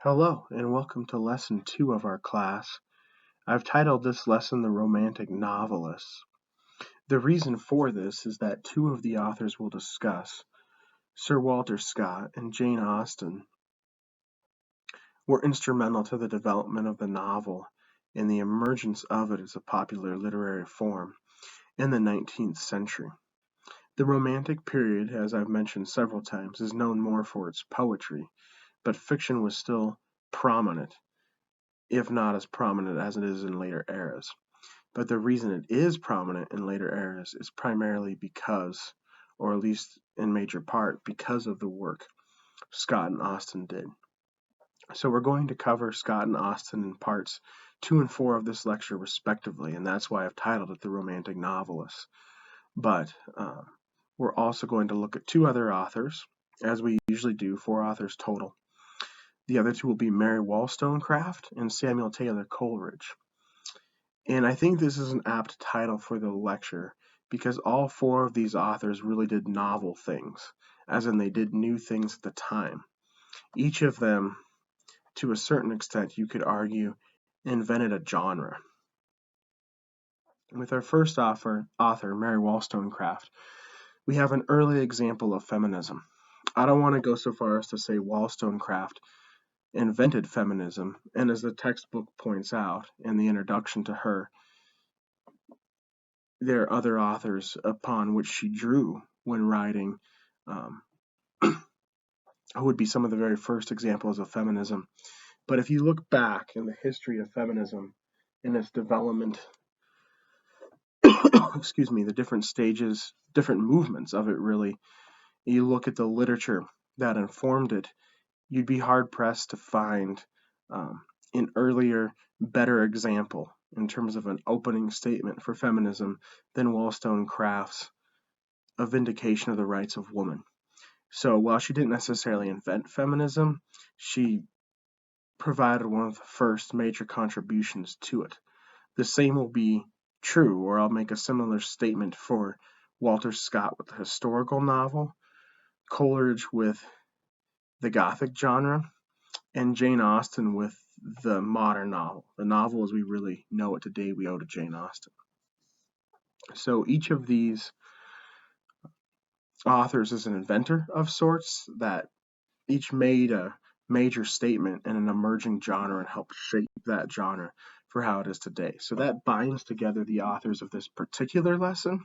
Hello, and welcome to Lesson 2 of our class. I've titled this lesson The Romantic Novelists. The reason for this is that two of the authors we'll discuss, Sir Walter Scott and Jane Austen, were instrumental to the development of the novel and the emergence of it as a popular literary form in the 19th century. The Romantic period, as I've mentioned several times, is known more for its poetry, but fiction was still prominent, if not as prominent as it is in later eras. But the reason it is prominent in later eras is primarily because, or at least in major part, because of the work Scott and Austen did. So we're going to cover Scott and Austen in parts 2 and 4 of this lecture respectively, and that's why I've titled it The Romantic Novelists. But we're also going to look at two other authors, as we usually do, 4 authors total. The other two will be Mary Wollstonecraft and Samuel Taylor Coleridge. And I think this is an apt title for the lecture because all 4 of these authors really did novel things, as in they did new things at the time. Each of them, to a certain extent, you could argue, invented a genre. With our first author, Mary Wollstonecraft, we have an early example of feminism. I don't want to go so far as to say Wollstonecraft invented feminism, and as the textbook points out in the introduction to her, there are other authors upon which she drew when writing, who would be some of the very first examples of feminism. But if you look back in the history of feminism and its development, the different stages, different movements of it really, you look at the literature that informed it, you'd be hard-pressed to find an earlier, better example in terms of an opening statement for feminism than Wollstonecraft's A Vindication of the Rights of Woman. So while she didn't necessarily invent feminism, she provided one of the first major contributions to it. The same will be true, or I'll make a similar statement for Walter Scott with the historical novel, Coleridge with the Gothic genre, and Jane Austen with the modern novel. The novel as we really know it today, we owe to Jane Austen. So each of these authors is an inventor of sorts that each made a major statement in an emerging genre and helped shape that genre for how it is today. So that binds together the authors of this particular lesson,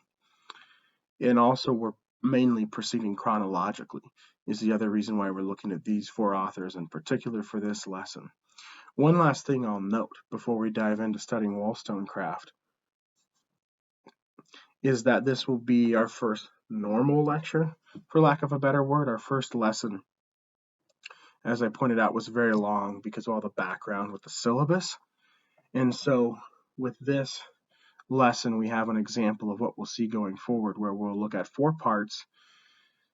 and also we're mainly proceeding chronologically is the other reason why we're looking at these 4 authors in particular for this lesson. One last thing I'll note before we dive into studying Wollstonecraft is that this will be our first normal lecture, for lack of a better word. Our first lesson, as I pointed out, was very long because of all the background with the syllabus. And so with this lesson, we have an example of what we'll see going forward, where we'll look at 4 parts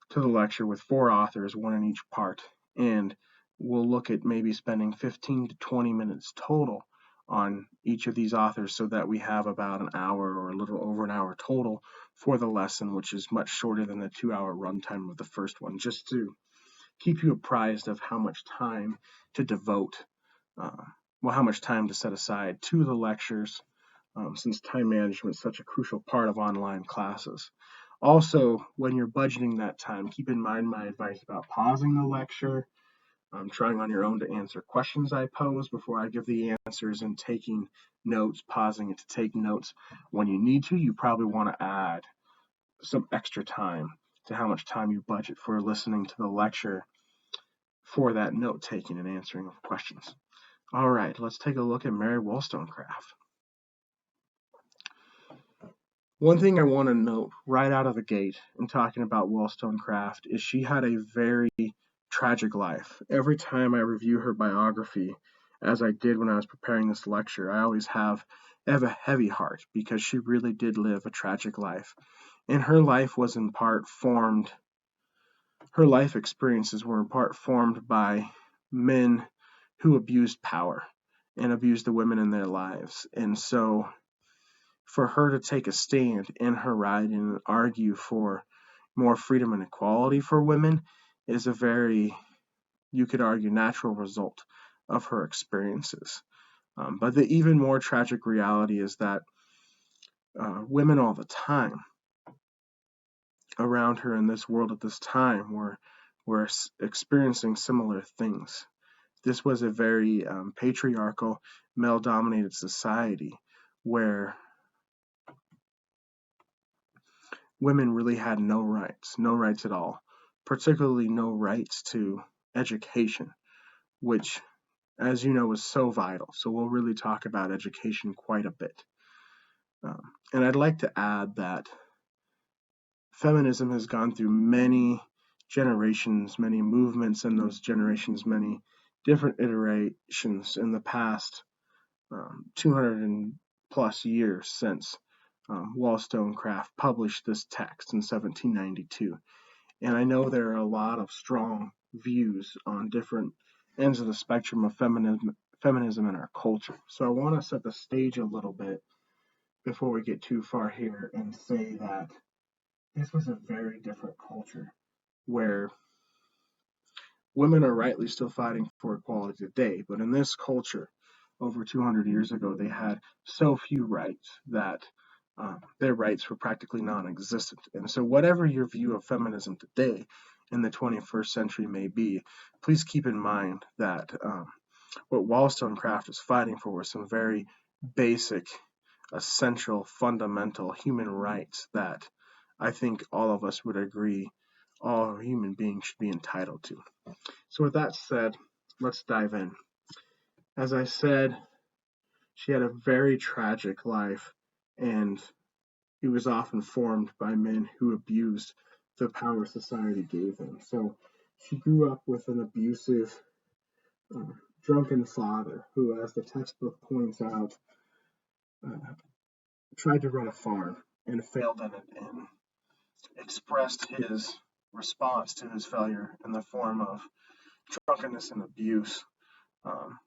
to the lecture with 4 authors, 1 in each part. And we'll look at maybe spending 15 to 20 minutes total on each of these authors so that we have about an hour or a little over an hour total for the lesson, which is much shorter than the 2-hour runtime of the first one, just to keep you apprised of how much time to devote, how much time to set aside to the lectures, since time management is such a crucial part of online classes. Also, when you're budgeting that time, keep in mind my advice about pausing the lecture, trying on your own to answer questions I pose before I give the answers, and taking notes, pausing it to take notes. When you need to, you probably want to add some extra time to how much time you budget for listening to the lecture for that note taking and answering of questions. All right, let's take a look at Mary Wollstonecraft. One thing I want to note right out of the gate in talking about Wollstonecraft is she had a very tragic life. Every time I review her biography, as I did when I was preparing this lecture, I always have a heavy heart because she really did live a tragic life. And her life was in part formed, her life experiences were in part formed by men who abused power and abused the women in their lives. And so for her to take a stand in her writing and argue for more freedom and equality for women is a very, you could argue, natural result of her experiences. But the even more tragic reality is that women all the time around her in this world at this time were experiencing similar things. This was a very patriarchal, male-dominated society where women really had no rights at all, particularly no rights to education, which, as you know, is so vital. So we'll really talk about education quite a bit. And I'd like to add that feminism has gone through many generations, many movements in those generations, many different iterations in the past 200 and plus years since Wollstonecraft published this text in 1792. And I know there are a lot of strong views on different ends of the spectrum of feminism in our culture. So I want to set the stage a little bit before we get too far here and say that this was a very different culture where women are rightly still fighting for equality today, but in this culture, over 200 years ago, they had so few rights that their rights were practically non existent. And so, whatever your view of feminism today in the 21st century may be, please keep in mind that what Wollstonecraft is fighting for were some very basic, essential, fundamental human rights that I think all of us would agree all human beings should be entitled to. So, with that said, let's dive in. As I said, she had a very tragic life, and it was often formed by men who abused the power society gave them. So, she grew up with an abusive, uh, drunken father who, as the textbook points out, uh, tried to run a farm and failed at it and expressed his response to his failure in the form of drunkenness and abuse. Um,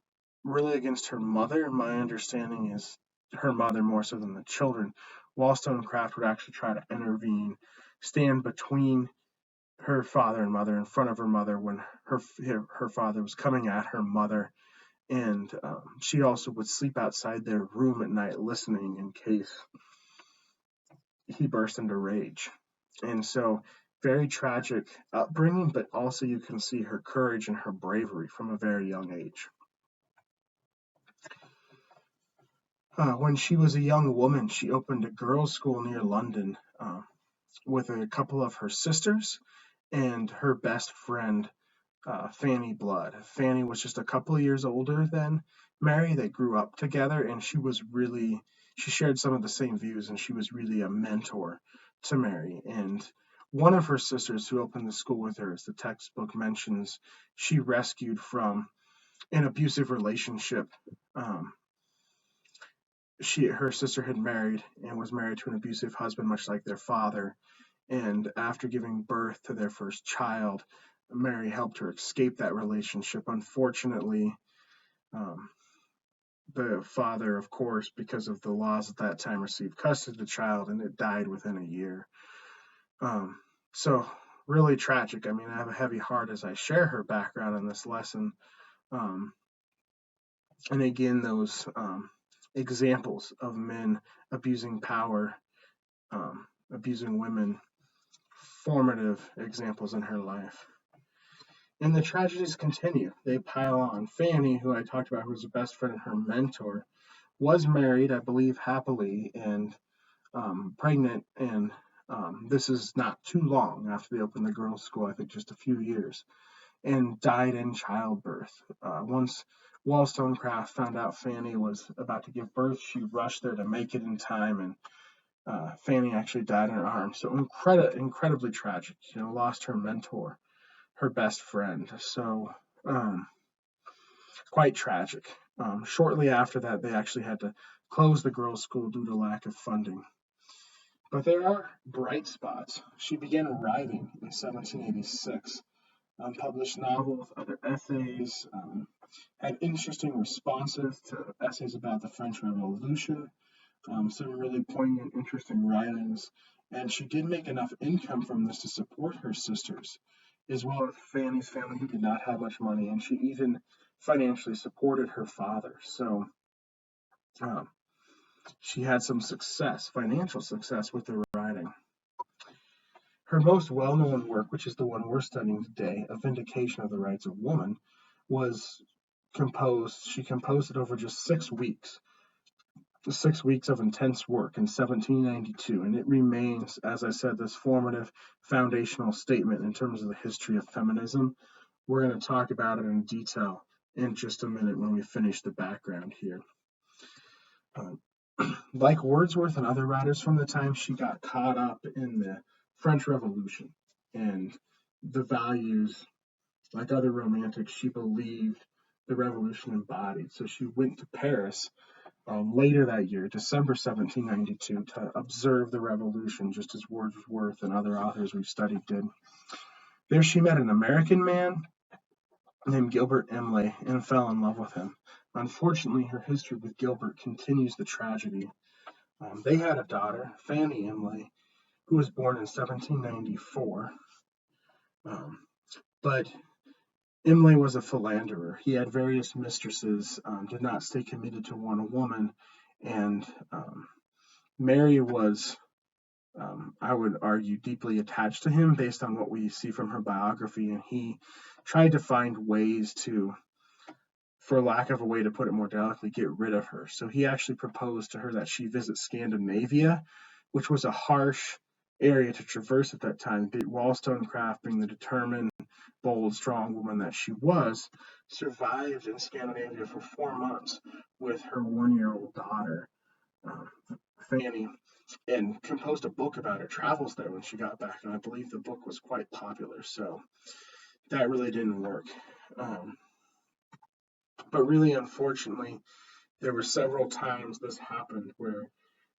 really against her mother. My understanding is her mother more so than the children. Wollstonecraft would actually try to intervene, stand between her father and mother in front of her mother when her father was coming at her mother, and she also would sleep outside their room at night listening in case he burst into rage. And so, very tragic upbringing, but also you can see her courage and her bravery from a very young age. When she was a young woman, she opened a girls' school near London with a couple of her sisters and her best friend, Fanny Blood. Fanny was just a couple of years older than Mary. They grew up together, and she shared some of the same views, and she was really a mentor to Mary. And one of her sisters who opened the school with her, as the textbook mentions, she rescued from an abusive relationship. Her sister had married and was married to an abusive husband, much like their father. And after giving birth to their first child, Mary helped her escape that relationship. Unfortunately, um, the father, of course, because of the laws at that time, received custody of the child, and it died within a year. So really tragic. I mean, I have a heavy heart as I share her background in this lesson. Um, and again, those examples of men abusing power, abusing women, formative examples in her life. And the tragedies continue. They pile on. Fanny, who I talked about, who was her best friend and her mentor, was married, I believe, happily and pregnant. And this is not too long after they opened the girls' school, I think just a few years, and died in childbirth. Once Wollstonecraft found out Fanny was about to give birth, she rushed there to make it in time, and Fanny actually died in her arms. So incredibly tragic. Lost her mentor, her best friend. So quite tragic. Shortly after that, they actually had to close the girls' school due to lack of funding. But there are bright spots. She began writing in 1786, published novels, other essays, had interesting responses to essays about the French Revolution, some really poignant, interesting writings, and she did make enough income from this to support her sisters, as well as Fanny's family, who did not have much money, and she even financially supported her father. So um, she had some success, financial success with her writing. Her most well-known work, which is the one we're studying today, A Vindication of the Rights of Woman, was she composed it over just 6 weeks. 6 weeks of intense work in 1792, and it remains, as I said, this formative foundational statement in terms of the history of feminism. We're going to talk about it in detail in just a minute when we finish the background here. Like Wordsworth and other writers from the time, she got caught up in the French Revolution and the values. Like other romantics, she believed the revolution embodied. So she went to Paris later that year, December 1792, to observe the revolution, just as Wordsworth and other authors we've studied did. There she met an American man named Gilbert Imlay and fell in love with him. Unfortunately, her history with Gilbert continues the tragedy. They had a daughter, Fanny Imlay, who was born in 1794. But Imlay was a philanderer. He had various mistresses, did not stay committed to one woman, and Mary was, I would argue, deeply attached to him based on what we see from her biography, and he tried to find ways to, for lack of a way to put it more delicately, get rid of her. So he actually proposed to her that she visit Scandinavia, which was a harsh area to traverse at that time. Wollstonecraft, being the determined, bold, strong woman that she was, survived in Scandinavia for 4 months with her 1-year-old daughter, Fanny, and composed a book about her travels there when she got back. And I believe the book was quite popular. So that really didn't work. But really, unfortunately, there were several times this happened where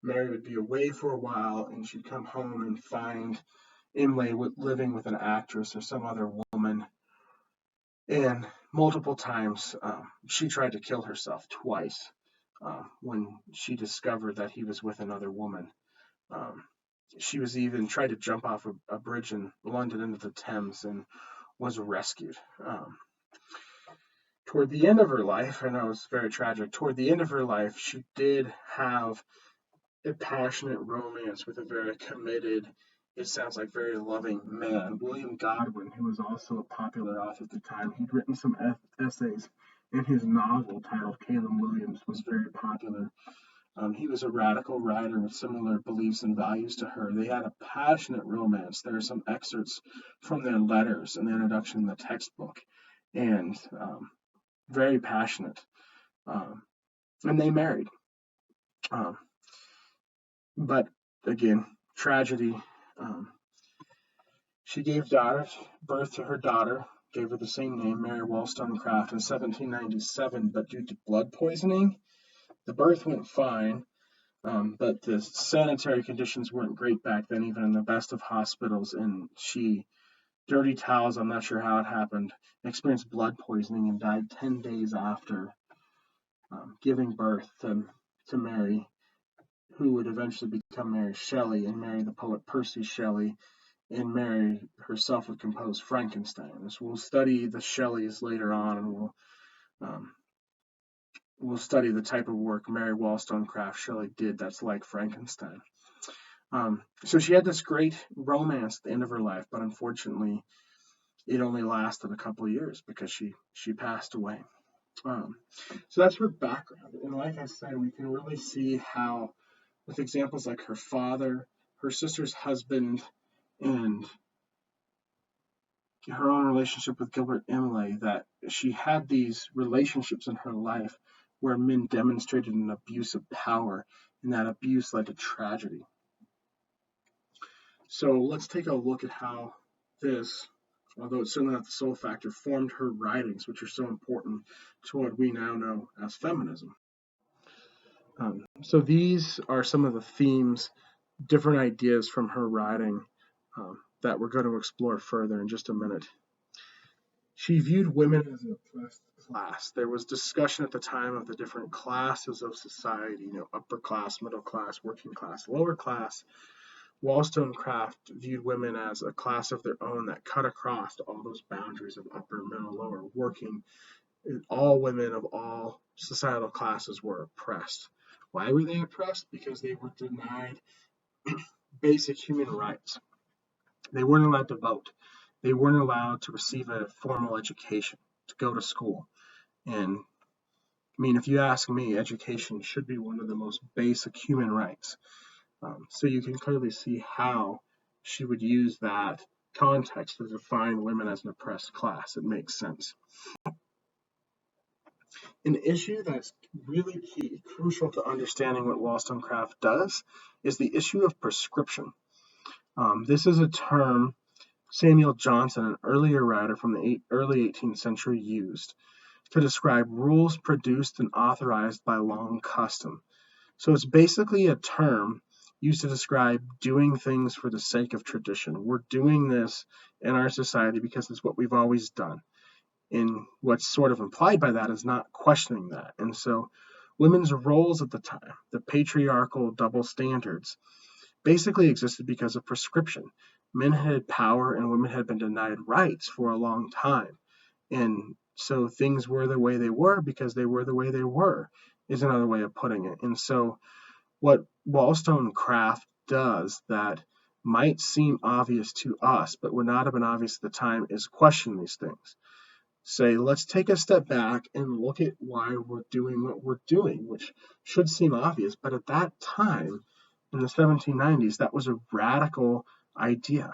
Mary would be away for a while and she'd come home and find Imlay living with an actress or some other woman. And multiple times she tried to kill herself twice when she discovered that he was with another woman. She was even tried to jump off a bridge in London into the Thames and was rescued. Toward the end of her life, I know it's very tragic, toward the end of her life, she did have a passionate romance with a very committed, it sounds like very loving man, William Godwin, who was also a popular author at the time. He'd written some essays, and his novel titled Caleb Williams was very popular. He was a radical writer with similar beliefs and values to her. They had a passionate romance. There are some excerpts from their letters in the introduction in the textbook, and very passionate. And they married. But again, tragedy. She gave birth to her daughter, gave her the same name, Mary Wollstonecraft, in 1797, but due to blood poisoning, the birth went fine, but the sanitary conditions weren't great back then, even in the best of hospitals, and she, dirty towels, I'm not sure how it happened, experienced blood poisoning and died 10 days after giving birth to Mary, who would eventually become Mary Shelley and marry the poet Percy Shelley, and Mary herself would compose Frankenstein. So we'll study the Shelleys later on, and we'll study the type of work Mary Wollstonecraft Shelley did that's like Frankenstein. So she had this great romance at the end of her life, but unfortunately, it only lasted a couple of years because she passed away. So that's her background, and like I said, we can really see how, with examples like her father, her sister's husband, and her own relationship with Gilbert Imlay, that she had these relationships in her life where men demonstrated an abuse of power, and that abuse led to tragedy. So let's take a look at how this, although it's certainly not the sole factor, formed her writings, which are so important to what we now know as feminism. So these are some of the themes, different ideas from her writing that we're going to explore further in just a minute. She viewed women as an oppressed class. There was discussion at the time of the different classes of society, upper class, middle class, working class, lower class. Wollstonecraft viewed women as a class of their own that cut across all those boundaries of upper, middle, lower, working, all women of all societal classes were oppressed. Why were they oppressed? Because they were denied basic human rights. They weren't allowed to vote. They weren't allowed to receive a formal education, to go to school. And I mean, if you ask me, education should be one of the most basic human rights. So you can clearly see how she would use that context to define women as an oppressed class. It makes sense. An issue that's really key, crucial to understanding what Wollstonecraft does, is the issue of prescription. This is a term Samuel Johnson, an earlier writer from the early 18th century, used to describe rules produced and authorized by long custom. So it's basically a term used to describe doing things for the sake of tradition. We're doing this in our society because it's what we've always done. And what's sort of implied by that is not questioning that. And so women's roles at the time, the patriarchal double standards, basically existed because of prescription. Men had power and women had been denied rights for a long time. And so things were the way they were because they were the way they were, is another way of putting it. And so what Wollstonecraft does that might seem obvious to us, but would not have been obvious at the time, is question these things. Say, let's take a step back and look at why we're doing what we're doing, which should seem obvious, but at that time, in the 1790s, that was a radical idea.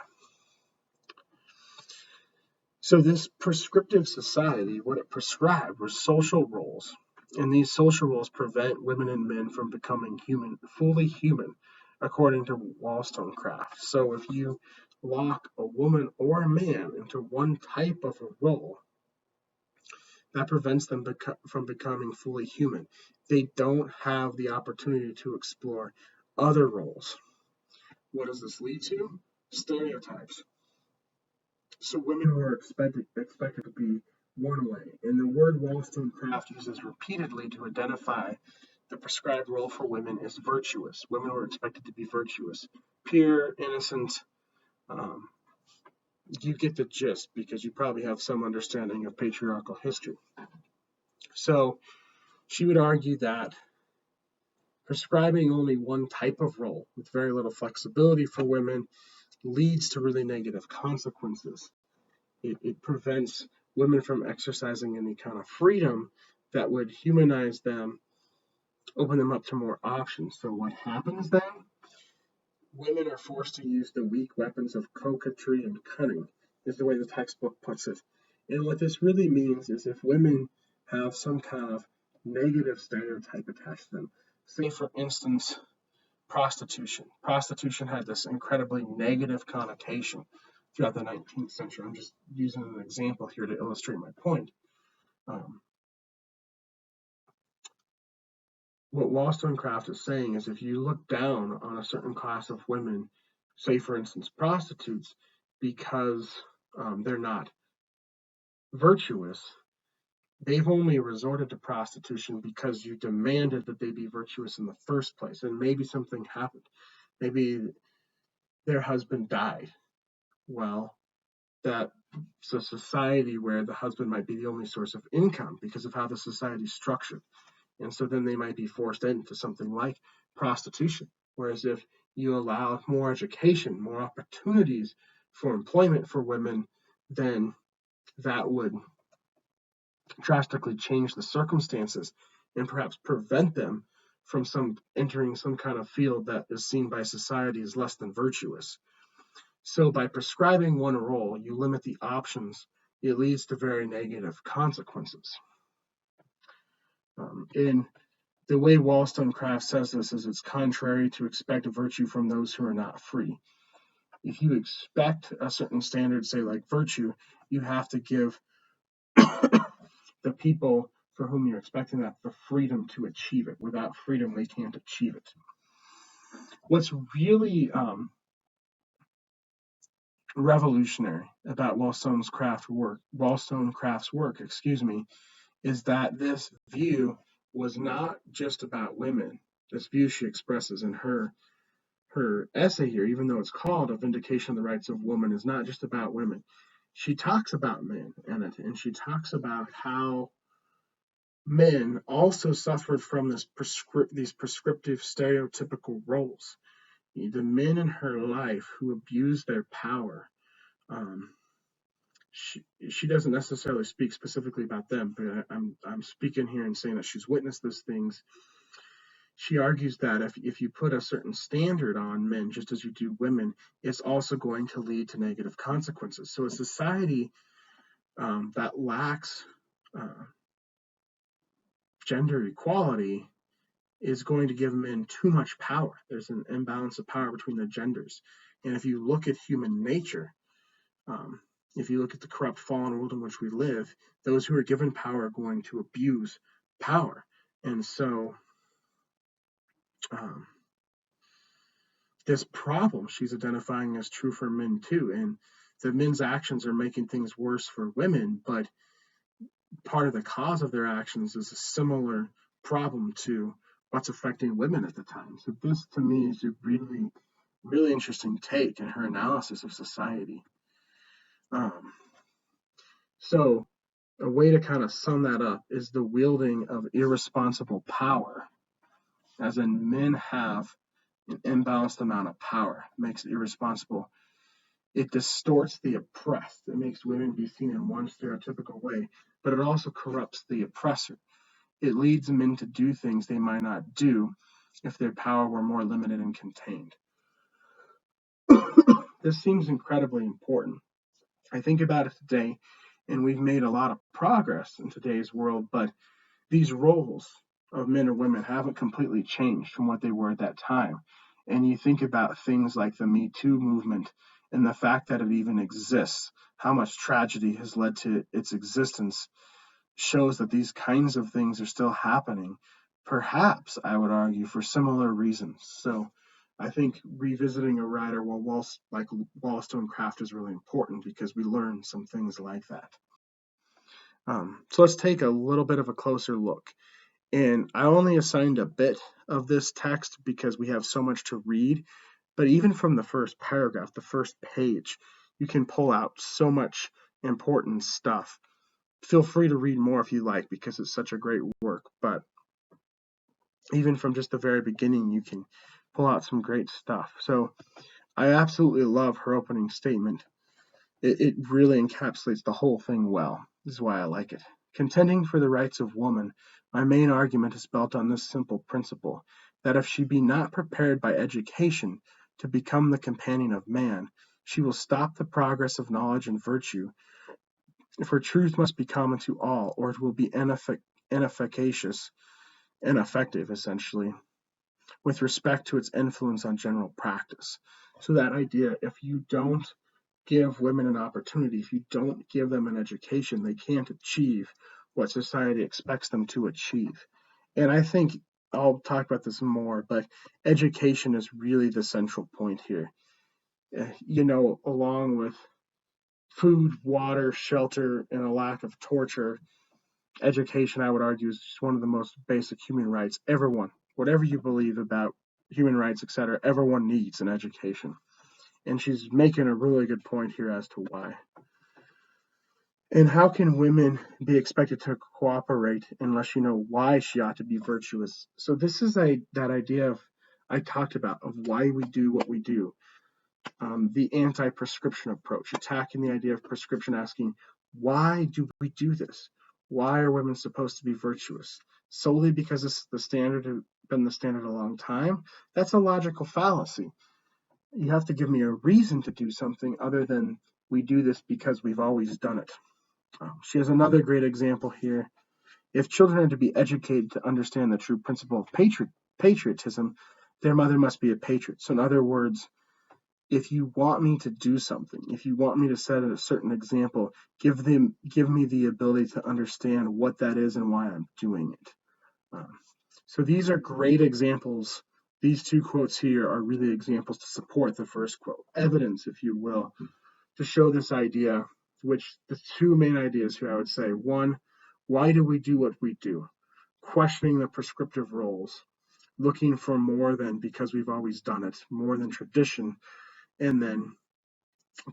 So this prescriptive society, what it prescribed were social roles, and these social roles prevent women and men from becoming human, fully human, according to Wollstonecraft. So if you lock a woman or a man into one type of a role, that prevents them from becoming fully human. They don't have the opportunity to explore other roles. What does this lead to? Stereotypes. So women were expected to be one way, and the word Wollstonecraft uses repeatedly to identify the prescribed role for women is virtuous. Women were expected to be virtuous, pure, innocent. Um, you get the gist because you probably have some understanding of patriarchal history. So she would argue that prescribing only one type of role with very little flexibility for women leads to really negative consequences. It prevents women from exercising any kind of freedom that would humanize them, open them up to more options. So what happens then? Women are forced to use the weak weapons of coquetry and cunning, is the way the textbook puts it. And what this really means is if women have some kind of negative stereotype attached to them, say for instance, prostitution. Prostitution had this incredibly negative connotation throughout the 19th century. I'm just using an example here to illustrate my point. What Wollstonecraft is saying is if you look down on a certain class of women, say for instance prostitutes, because they're not virtuous, they've only resorted to prostitution because you demanded that they be virtuous in the first place, and maybe something happened. Maybe their husband died. Well, that's a society where the husband might be the only source of income because of how the society is structured. And so then they might be forced into something like prostitution. Whereas if you allow more education, more opportunities for employment for women, then that would drastically change the circumstances and perhaps prevent them from entering some kind of field that is seen by society as less than virtuous. So by prescribing one role, you limit the options. It leads to very negative consequences. In the way Wollstonecraft says this is it's contrary to expect virtue from those who are not free. If you expect a certain standard, say like virtue, you have to give the people for whom you're expecting that the freedom to achieve it. Without freedom, they can't achieve it. What's really revolutionary about Wollstonecraft's work, is that this view was not just about women. This view she expresses in her essay here, even though it's called A Vindication of the Rights of Woman, is not just about women. She talks about men in it, and she talks about how men also suffered from these prescriptive stereotypical roles. The men in her life who abused their power, um, she doesn't necessarily speak specifically about them, but I'm speaking here and saying that she's witnessed those things. She argues that if you put a certain standard on men, just as you do women, it's also going to lead to negative consequences. So a society that lacks uh, gender equality is going to give men too much power. There's an imbalance of power between the genders. And if you look at human nature, um, if you look at the corrupt fallen world in which we live, those who are given power are going to abuse power. And so um, this problem she's identifying as true for men too. And the men's actions are making things worse for women, but part of the cause of their actions is a similar problem to what's affecting women at the time. So this to me is a really, really interesting take in her analysis of society. Um, so a way to kind of sum that up is the wielding of irresponsible power, as in men have an imbalanced amount of power, makes it irresponsible. It distorts the oppressed. It makes women be seen in one stereotypical way, but it also corrupts the oppressor. It leads men to do things they might not do if their power were more limited and contained. This seems incredibly important. I think about it today, and we've made a lot of progress in today's world, but these roles of men or women haven't completely changed from what they were at that time. And you think about things like the Me Too movement and the fact that it even exists, how much tragedy has led to its existence, shows that these kinds of things are still happening, perhaps, I would argue, for similar reasons. So I think revisiting a writer like Wollstonecraft is really important because we learn some things like that. So let's take a little bit of a closer look. And I only assigned a bit of this text because we have so much to read. But even from the first paragraph, the first page, you can pull out so much important stuff. Feel free to read more if you like because it's such a great work. But even from just the very beginning, you can pull out some great stuff. So I absolutely love her opening statement. It really encapsulates the whole thing well. This is why I like it. Contending for the rights of woman, my main argument is built on this simple principle, that if she be not prepared by education to become the companion of man, she will stop the progress of knowledge and virtue, for truth must be common to all, or it will be inefficacious, ineffective, essentially, with respect to its influence on general practice. So that idea, if you don't give women an opportunity, if you don't give them an education, they can't achieve what society expects them to achieve. And I think I'll talk about this more, but education is really the central point here. Along with food, water, shelter, and a lack of torture, education, I would argue, is just one of the most basic human rights. Everyone, whatever you believe about human rights, etc., everyone needs an education. And she's making a really good point here as to why. And how can women be expected to cooperate unless you know why she ought to be virtuous? So this is that idea I talked about of why we do what we do. The anti-prescription approach, attacking the idea of prescription, asking why do we do this? Why are women supposed to be virtuous? Solely because it's the standard, been the standard a long time? That's a logical fallacy. You have to give me a reason to do something other than we do this because we've always done it. She has another great example here. If children are to be educated to understand the true principle of patriotism, their mother must be a patriot. So in other words, if you want me to do something, if you want me to set a certain example, give me the ability to understand what that is and why I'm doing it. So these are great examples. These two quotes here are really examples to support the first quote, evidence, if you will, to show this idea, which the two main ideas here I would say. One, why do we do what we do? Questioning the prescriptive roles, looking for more than because we've always done it, more than tradition. And then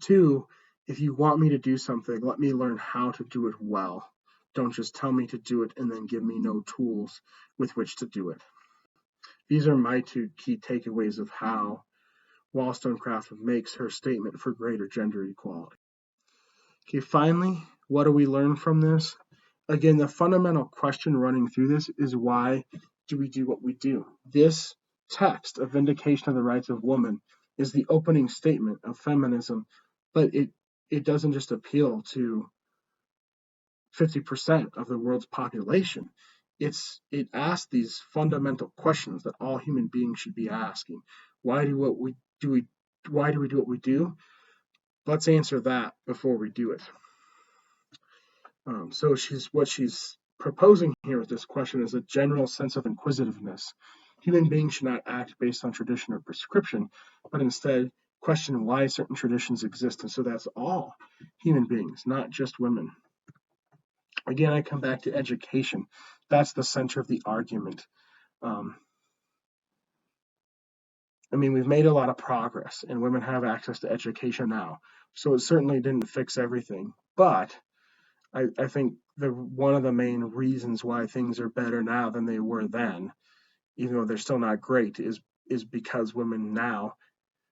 two, if you want me to do something, let me learn how to do it well. Don't just tell me to do it and then give me no tools with which to do it. These are my two key takeaways of how Wollstonecraft makes her statement for greater gender equality. Okay, finally, what do we learn from this? Again, the fundamental question running through this is, why do we do what we do? This text, A Vindication of the Rights of Woman, is the opening statement of feminism, but it doesn't just appeal to 50% of the world's population. It asks these fundamental questions that all human beings should be asking. Why do we do what we do? Let's answer that before we do it. So what she's proposing here with this question is a general sense of inquisitiveness. Human beings should not act based on tradition or prescription, but instead question why certain traditions exist. And so that's all human beings, not just women. Again, I come back to education. That's the center of the argument. We've made a lot of progress, and women have access to education now. So it certainly didn't fix everything. But I think one of the main reasons why things are better now than they were then, even though they're still not great, is because women now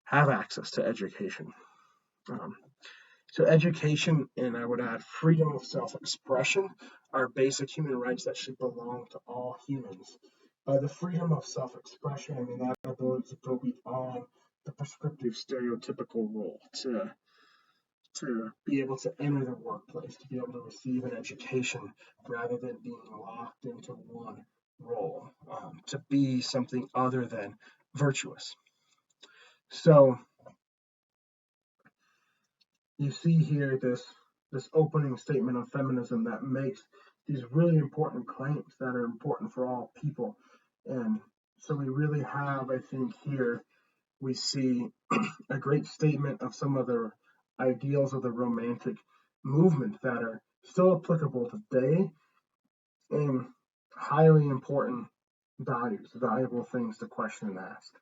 have access to education. So education, and I would add freedom of self-expression, are basic human rights that should belong to all humans. By the freedom of self-expression, I mean that ability to go beyond the prescriptive stereotypical role, to be able to enter the workplace, to be able to receive an education rather than being locked into one role, to be something other than virtuous. So you see here this opening statement of feminism that makes these really important claims that are important for all people. And so we really have, I think here, we see a great statement of some of the ideals of the Romantic movement that are still applicable today, and highly important values, valuable things to question and ask.